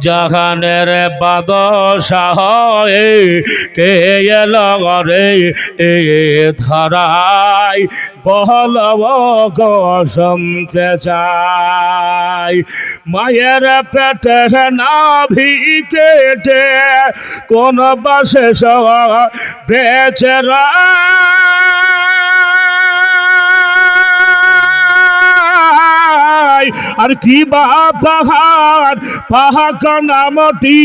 জাহানের বাদশাহ কে এলো রে এ ধরায় বল গো শুনতে চাই। মায়ের পেটে নাভি কেটে কোন বাসে বেঁচে আর কি বা তাহার পাহাক নামটি,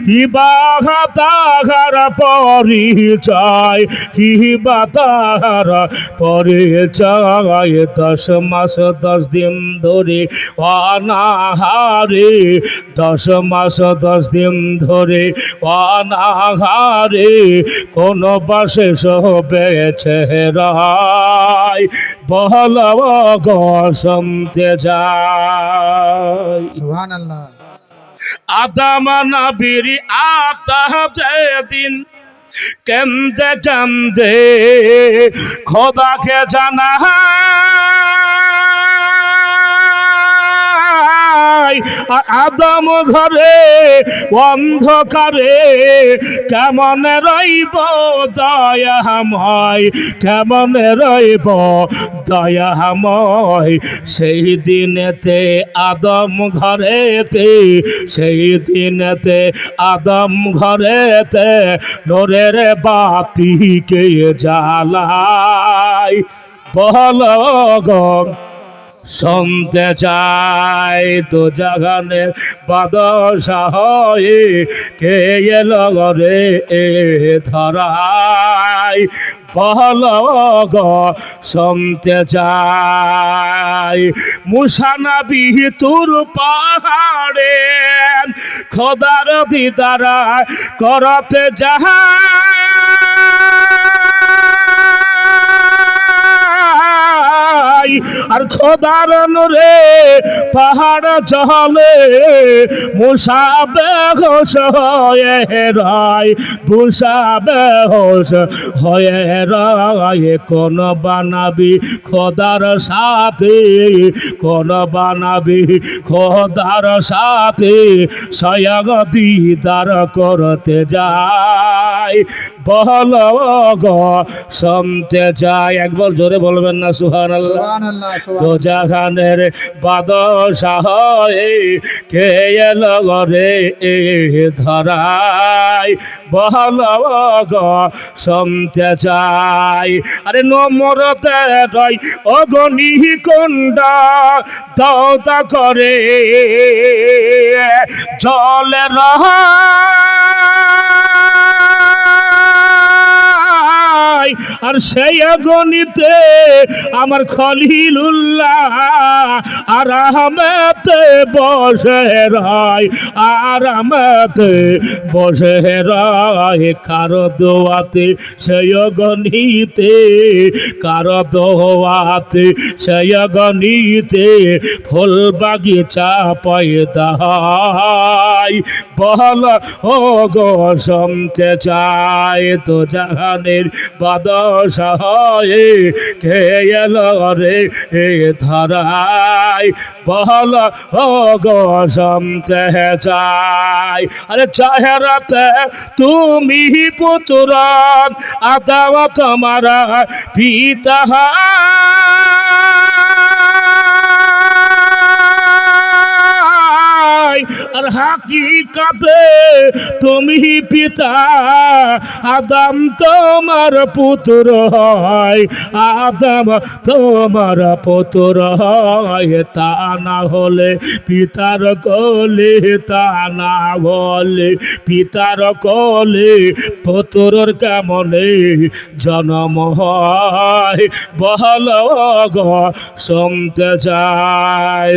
কি বা তাহার পরিচয়, কি বা তাহার পরিচয়। 10 মাস 10 দিন ধরে অনাহারে, 10 মাস 10 দিন ধরে অনাহারে কোন বাসে বেঁচে রায় বল গো শুনতে যায়। সুবহানাল্লাহ। আদম নবীর দিন কেন্দে কেন্দে খোদাকে জানা আদম ঘরে অন্ধকারে কেমন রইব দয়াময়, কেমন রইব দয়াময়। সেই দিনেতে আদম ঘরেতে, সেই দিনেতে আদম ঘরেতে নূরের বাতিকে জ্বালায় বল গো শুনতে চাই। তো জাহানের বাদশাহ কে এলো রে এ ধরায় বল গো শুনতে চাই। মুসা নবী তুর পাহাড়ে খোদার দিদার করতে যায়, আর খোদার নূরে পাহাড় চলে মুসা বেহোশ হয়ে রায়, মুসা বেহোশ হয়ে রায়। কোন বানাবি খোদার সাথে, কোন বানাবি খোদার সাথে স্বয়ং দিদার করতে যায় বল গো শুনতে চাই। একবার জোরে বলবেন না সুবহানাল্লাহ। তো জাহানের বাদশাহ কে এলো রে এ ধরায় বল গো শুনতে চাই। আরে নমরতে রয় অগনি কুণ্ডা দাওতা করে জলে রহ আর সেই গণিতে আমার খলিলুল্লাহ আরামতে বসে রায়, আরামতে বসে রায়। কারো দোয়াতে সেই গণিতে, কারো দোয়াতে সেই গণিতে ফুল বাগিচা পয়দা হয় বল ও গো শুনতে চাই। তো জাহানের বাদশাহ কে এলো রে এ ধরায় বল ও গো শুনতে চাই। আরে চেহারাতে তুমি পুত্র আদম তোমার পিতা, আর হাকিকাতে তুমি পিতা, আদম তোমার পুত্র হয়, আদম তোমার পুত্র হয়। তা না হলে পিতার কোলে, তা না হলে পিতার কোলে পুত্রর কেমনে জন্ম হয় বল গো শুনতে চাই।